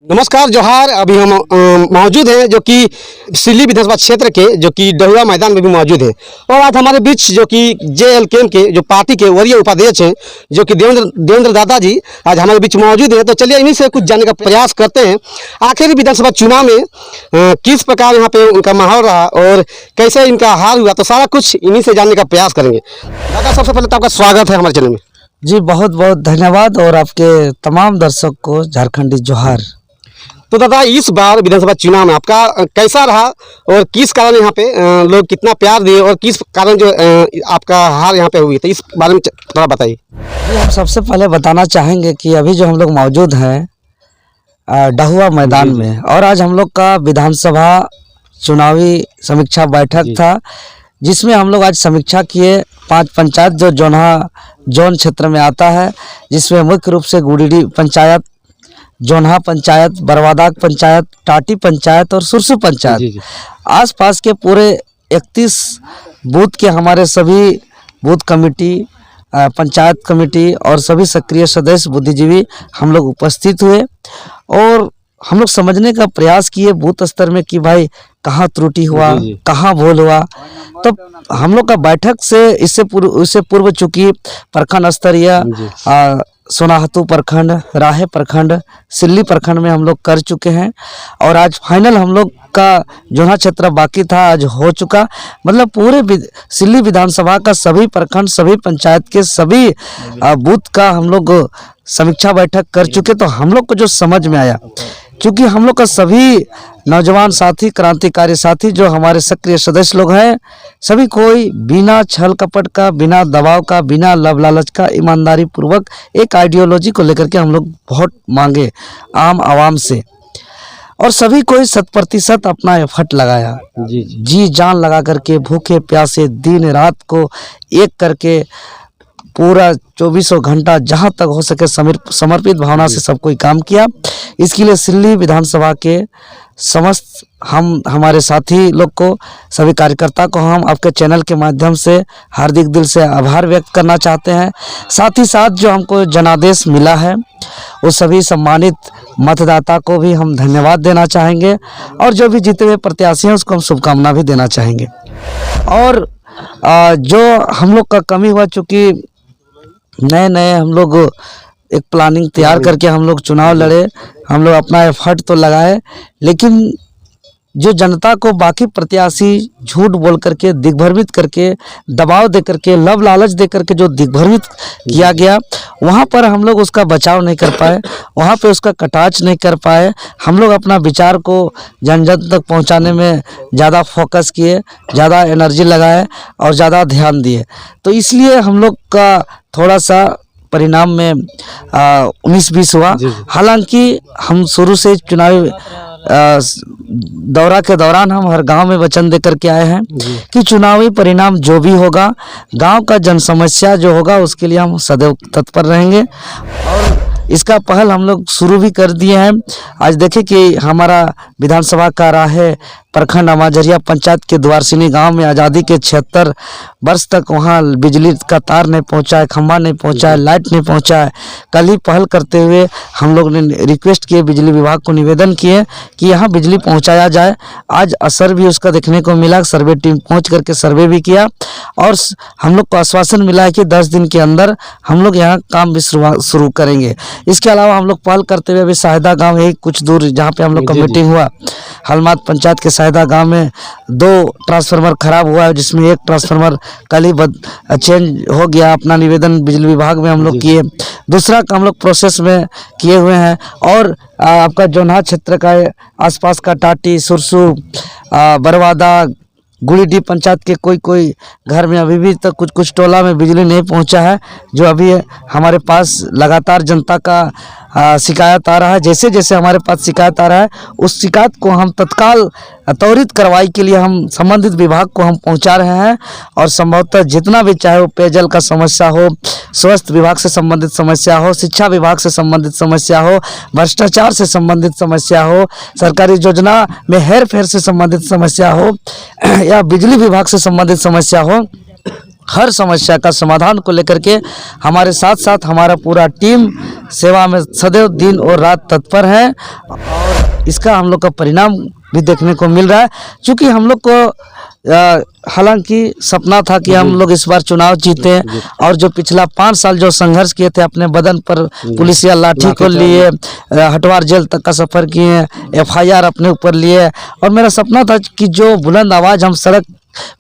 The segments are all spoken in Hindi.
नमस्कार जोहार। अभी हम मौजूद हैं जो कि सिल्ली विधानसभा क्षेत्र के जो कि डहुआ मैदान में भी मौजूद है। और आज हमारे बीच जो कि JLKM के जो पार्टी के वरीय उपाध्यक्ष हैं जो कि देवेंद्र दादा जी आज हमारे बीच मौजूद हैं। तो चलिए इन्हीं से कुछ जानने का प्रयास करते हैं। आखिर विधानसभा चुनाव में किस प्रकार यहाँ पे उनका माहौल रहा और कैसे इनका हार हुआ, तो सारा कुछ इन्हीं से जानने का प्रयास करेंगे। दादा, सबसे पहले तो आपका स्वागत है हमारे चैनल में। जी बहुत बहुत धन्यवाद और आपके तमाम दर्शक को झारखंडी जोहार। तो दादा, इस बार विधानसभा चुनाव में आपका कैसा रहा और किस कारण यहाँ पे लोग कितना प्यार दिए और किस कारण जो आपका हार यहाँ पे हुई, तो इस बारे में थोड़ा बताइए। जी हम सबसे पहले बताना चाहेंगे कि अभी जो हम लोग मौजूद हैं डहुआ मैदान में, और आज हम लोग का विधानसभा चुनावी समीक्षा बैठक था जिसमें हम लोग आज समीक्षा किए 5 पंचायत जो जोन क्षेत्र में आता है, जिसमें मुख्य रूप से गुड़ीडी पंचायत, जोन्हा पंचायत, बरवादाग पंचायत, टाटी पंचायत और सुरसु पंचायत, आसपास के पूरे 31 बूथ के हमारे सभी बूथ कमेटी, पंचायत कमेटी और सभी सक्रिय सदस्य बुद्धिजीवी हम लोग उपस्थित हुए और हम लोग समझने का प्रयास किए बूथ स्तर में कि भाई कहाँ त्रुटि हुआ, कहाँ भूल हुआ। तो हम लोग का बैठक से इससे पूर्व चूँकि प्रखंड स्तरीय सोनाहतू प्रखंड, राहे प्रखंड, सिल्ली प्रखंड में हम लोग कर चुके हैं और आज फाइनल हम लोग का जोन्हा क्षेत्र बाकी था, आज हो चुका। मतलब पूरे सिल्ली विधानसभा का सभी प्रखंड, सभी पंचायत के सभी बूथ का हम लोग समीक्षा बैठक कर चुके। तो हम लोग को जो समझ में आया, क्योंकि हम लोग का सभी नौजवान साथी, क्रांतिकारी साथी जो हमारे सक्रिय सदस्य लोग हैं, सभी कोई बिना छल कपट का, बिना दबाव का, बिना लब लालच का ईमानदारी पूर्वक एक आइडियोलॉजी को लेकर के हम लोग वोट मांगे आम आवाम से, और सभी कोई 100% अपना एफर्ट लगाया, जी जान लगा करके, भूखे प्यासे दिन रात को एक करके पूरा 24 घंटा जहां तक हो सके समर्पित भावना से सब कोई काम किया। इसके लिए सिल्ली विधानसभा के समस्त हमारे साथी लोग को, सभी कार्यकर्ता को हम आपके चैनल के माध्यम से हार्दिक दिल से आभार व्यक्त करना चाहते हैं। साथ ही साथ जो हमको जनादेश मिला है उस सभी सम्मानित मतदाता को भी हम धन्यवाद देना चाहेंगे और जो भी जीते हुए प्रत्याशी हैं उसको हम शुभकामना भी देना चाहेंगे। और जो हम लोग का कमी हुआ, चूँकि नए हम लोग एक प्लानिंग तैयार करके हम लोग चुनाव लड़े, हम लोग अपना एफर्ट तो लगाए, लेकिन जो जनता को बाकी प्रत्याशी झूठ बोल करके, दिग्भ्रमित करके, दबाव दे करके, लब लालच दे करके जो दिग्भ्रमित किया गया, वहाँ पर हम लोग उसका बचाव नहीं कर पाए, वहाँ पे उसका कटाच नहीं कर पाए। हम लोग अपना विचार को जन जन तक पहुँचाने में ज़्यादा फोकस किए, ज़्यादा एनर्जी लगाए और ज़्यादा ध्यान दिए। तो इसलिए हम लोग का थोड़ा सा परिणाम में 19-20 हुआ। हालांकि हम शुरू से चुनावी दौरा के दौरान हम हर गांव में वचन देकर के आए हैं कि चुनावी परिणाम जो भी होगा, गांव का जन समस्या जो होगा उसके लिए हम सदैव तत्पर रहेंगे और इसका पहल हम लोग शुरू भी कर दिए हैं। आज देखें कि हमारा विधानसभा का राहे प्रखंड अमाजरिया पंचायत के द्वारसिनी गांव में आज़ादी के 76 वर्ष तक वहां बिजली का तार नहीं पहुंचा है, खंभा नहीं पहुंचा है, लाइट नहीं पहुंचा है। कल ही पहल करते हुए हम लोग ने रिक्वेस्ट किए, बिजली विभाग को निवेदन किए कि यहाँ बिजली पहुंचाया जाए। आज असर भी उसका देखने को मिला, सर्वे टीम पहुँच करके सर्वे भी किया और हम लोग को आश्वासन मिला है कि 10 दिन के अंदर हम लोग यहाँ काम भी शुरू करेंगे। इसके अलावा हम लोग पहल करते हुए अभी साहिदा गाँव है कुछ दूर, जहाँ पे हम लोग का मीटिंग हुआ, हलमात पंचायत के साहिदा गांव में 2 ट्रांसफार्मर खराब हुआ है, जिसमें एक ट्रांसफार्मर कल ही चेंज हो गया। अपना निवेदन बिजली विभाग में हम लोग किए, दूसरा का हम लोग प्रोसेस में किए हुए हैं। और आपका जोन्हा क्षेत्र का आसपास का टाटी, सुरसु, बरवादा, गुड़ीडी पंचायत के कोई घर में अभी भी तक कुछ टोला में बिजली नहीं पहुंचा है, जो अभी हमारे पास लगातार जनता का शिकायत आ रहा है। जैसे जैसे हमारे पास शिकायत आ रहा है उस शिकायत को हम तत्काल त्वरित कार्रवाई के लिए हम संबंधित विभाग को हम पहुंचा रहे हैं और संभवतः जितना भी, चाहे वो पेयजल का समस्या हो, स्वास्थ्य विभाग से संबंधित समस्या हो, शिक्षा विभाग से संबंधित समस्या हो, भ्रष्टाचार से संबंधित समस्या हो, सरकारी योजना में हेर फेर से संबंधित समस्या हो या बिजली विभाग से संबंधित समस्या हो, हर समस्या का समाधान को लेकर के हमारे साथ साथ हमारा पूरा टीम सेवा में सदैव दिन और रात तत्पर है और इसका हम लोग का परिणाम भी देखने को मिल रहा है। चूँकि हम लोग को हालांकि सपना था कि हम लोग इस बार चुनाव जीते और जो पिछला 5 साल जो संघर्ष किए थे, अपने बदन पर पुलिस या लाठी को लिए, हटवार जेल तक का सफ़र किए, FIR अपने ऊपर लिए, और मेरा सपना था कि जो बुलंद आवाज़ हम सड़क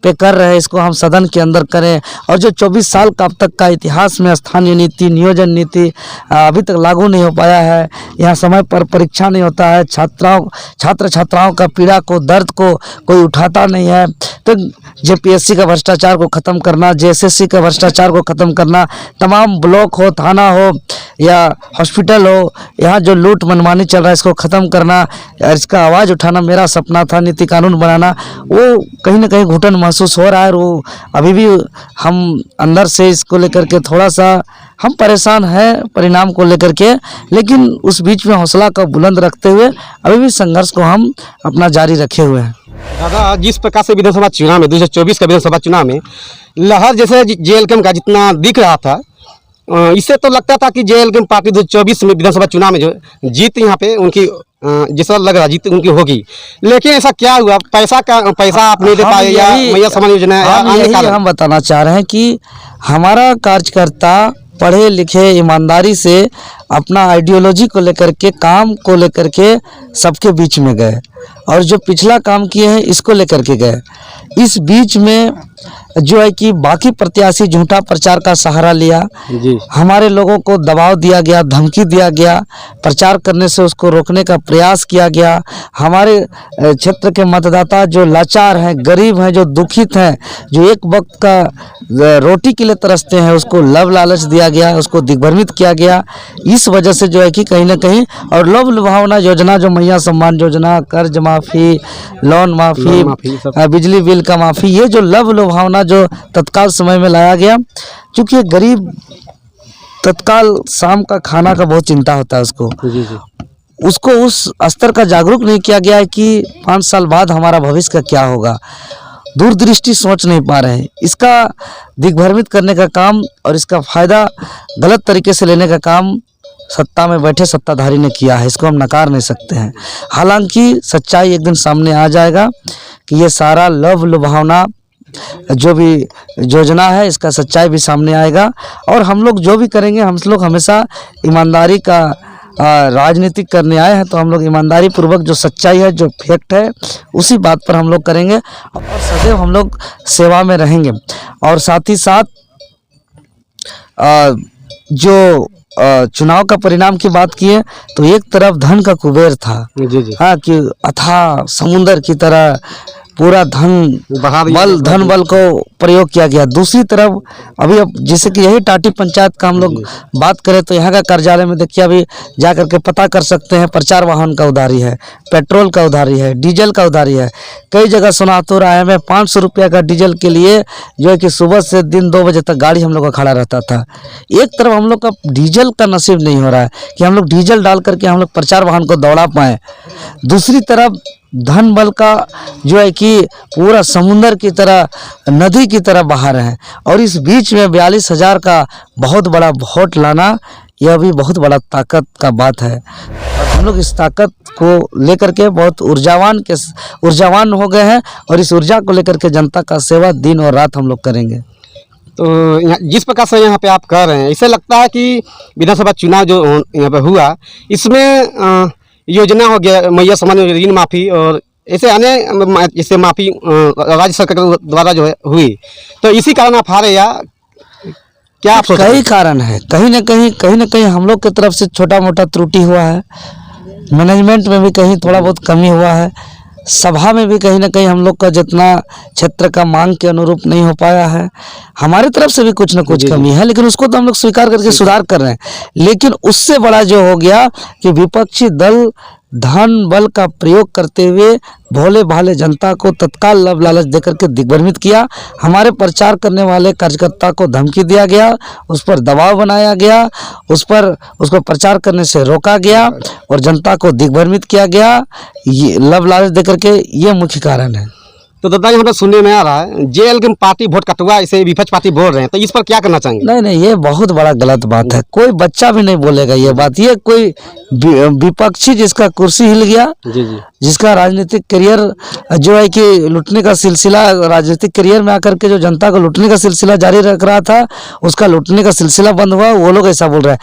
पे कर रहे हैं इसको हम सदन के अंदर करें। और जो 24 साल का अब तक का इतिहास में स्थानीय नीति, नियोजन नीति अभी तक लागू नहीं हो पाया है, यहाँ समय पर परीक्षा नहीं होता है, छात्र छात्राओं का पीड़ा को, दर्द को कोई उठाता नहीं है, तो JPSC का भ्रष्टाचार को ख़त्म करना, JSSC का भ्रष्टाचार को ख़त्म करना, तमाम ब्लॉक हो, थाना हो या हॉस्पिटल हो, यहाँ जो लूट मनमानी चल रहा है इसको ख़त्म करना, इसका आवाज़ उठाना मेरा सपना था। नीति कानून बनाना, वो कहीं ना कहीं घुटन महसूस हो रहा है और वो अभी भी हम अंदर से इसको लेकर के थोड़ा सा हम परेशान हैं परिणाम को लेकर के, लेकिन उस बीच में हौसला का बुलंद रखते हुए अभी भी संघर्ष को हम अपना जारी रखे हुए हैं। दादा, जिस प्रकार से विधानसभा चुनाव में 2024 का विधानसभा चुनाव में लहर जैसे JLKM का जितना दिख रहा था, इससे तो लगता था कि JLKM पार्टी 2024 में विधानसभा चुनाव में जो जीत यहाँ पे उनकी जैसा लग रहा जीत उनकी होगी, लेकिन ऐसा क्या हुआ? पैसा आप नहीं दे पाए या मैया समान योजना? हम बताना चाह रहे हैं कि हमारा कार्यकर्ता पढ़े लिखे ईमानदारी से अपना आइडियोलॉजी को लेकर के, काम को लेकर के सबके बीच में गए और जो पिछला काम किए हैं इसको लेकर के गए। इस बीच में जो है कि बाकी प्रत्याशी झूठा प्रचार का सहारा लिया जी। हमारे लोगों को दबाव दिया गया, धमकी दिया गया, प्रचार करने से उसको रोकने का प्रयास किया गया। हमारे क्षेत्र के मतदाता जो लाचार हैं, गरीब हैं, जो दुखित हैं, जो एक वक्त का रोटी के लिए तरसते हैं, उसको लव लालच दिया गया, उसको दिग्भ्रमित किया गया। इस वजह से जो है कि कहीं ना कहीं, और लोभ लुभावना योजना जो मैया सम्मान योजना, कर्ज माफ़ी, लोन माफ़ी, बिजली बिल का माफ़ी, ये जो लव लुभावना जो तत्काल समय में लाया गया, क्योंकि गरीब तत्काल शाम का खाना का बहुत चिंता होता है उसको उस स्तर का जागरूक नहीं किया गया है कि 5 साल बाद हमारा भविष्य का क्या होगा। दूरदृष्टि सोच नहीं पा रहे हैं। इसका दिग्भ्रमित करने का काम और इसका फ़ायदा गलत तरीके से लेने का काम सत्ता में बैठे सत्ताधारी ने किया है, इसको हम नकार नहीं सकते हैं। हालांकि सच्चाई एक दिन सामने आ जाएगा कि ये सारा लव लुभावना जो भी योजना है इसका सच्चाई भी सामने आएगा, और हम लोग जो भी करेंगे, हम लोग हमेशा ईमानदारी का राजनीतिक करने आए हैं, तो हम लोग ईमानदारी पूर्वक जो सच्चाई है, जो फैक्ट है, उसी बात पर हम लोग करेंगे और सदैव हम लोग सेवा में रहेंगे। और साथ ही साथ जो चुनाव का परिणाम की बात की है तो एक तरफ धन का कुबेर था हाँ, कि अथाह समुंदर की तरह पूरा धन बल को प्रयोग किया गया। दूसरी तरफ अभी अब जैसे कि यही टाटी पंचायत का हम लोग बात करें तो यहाँ का कार्यालय में देखिए, अभी जा करके पता कर सकते हैं, प्रचार वाहन का उधारी है, पेट्रोल का उधारी है, डीजल का उधारी है। कई जगह सुना तो रहा है मैं 500 रुपये का डीजल के लिए जो है कि सुबह से दिन 2 बजे तक गाड़ी हम लोग का खड़ा रहता था। एक तरफ हम लोग का डीजल का नसीब नहीं हो रहा है कि हम लोग डीजल डाल करके हम लोग प्रचार वाहन को दौड़ा पाएँ, दूसरी तरफ धन बल का जो है कि पूरा समुंदर की तरह, नदी की तरह बहा रहे हैं। और इस बीच में 42,000 का बहुत बड़ा वोट लाना, यह भी बहुत बड़ा ताकत का बात है। और हम लोग इस ताकत को लेकर के बहुत ऊर्जावान हो गए हैं और इस ऊर्जा को लेकर के जनता का सेवा दिन और रात हम लोग करेंगे। तो जिस प्रकार से यहाँ पे आप कर रहे हैं, इससे लगता है कि विधानसभा चुनाव जो यहाँ पे हुआ इसमें योजना हो गया, मैया समान ऋण माफ़ी और ऐसे अन्य जैसे माफ़ी राज्य सरकार द्वारा जो है हुई, तो इसी कारण आप हारे या क्या आप सोच? कई कारण है, कहीं ना कहीं हम लोग की तरफ से छोटा मोटा त्रुटि हुआ है, मैनेजमेंट में भी कहीं थोड़ा बहुत कमी हुआ है, सभा में भी कहीं ना कहीं हम लोग का जितना क्षेत्र का मांग के अनुरूप नहीं हो पाया है। हमारी तरफ से भी कुछ ना कुछ कमी है, लेकिन उसको तो हम लोग स्वीकार करके सुधार कर रहे हैं। लेकिन उससे बड़ा जो हो गया कि विपक्षी दल धन बल का प्रयोग करते हुए भोले भाले जनता को तत्काल लव लालच देकर के दिग्भ्रमित किया। हमारे प्रचार करने वाले कार्यकर्ता को धमकी दिया गया, उस पर दबाव बनाया गया, उसको प्रचार करने से रोका गया और जनता को दिग्भ्रमित किया गया। ये लव लालच देकर के ये मुख्य कारण है। तो दादा यहाँ पर सुनने में आ रहा है JLK पार्टी वोट कटवा इसे विपक्ष पार्टी बोल रहे हैं, तो इस पर क्या करना चाहेंगे? नहीं नहीं, ये बहुत बड़ा गलत बात है। कोई बच्चा भी नहीं बोलेगा ये बात। ये कोई विपक्षी जिसका कुर्सी हिल गया, जी जी जिसका राजनीतिक करियर जो है कि लूटने का सिलसिला, राजनीतिक करियर में आकर के जो जनता को लूटने का सिलसिला जारी रख रहा था, उसका लूटने का सिलसिला बंद हुआ, वो लोग ऐसा बोल रहे हैं।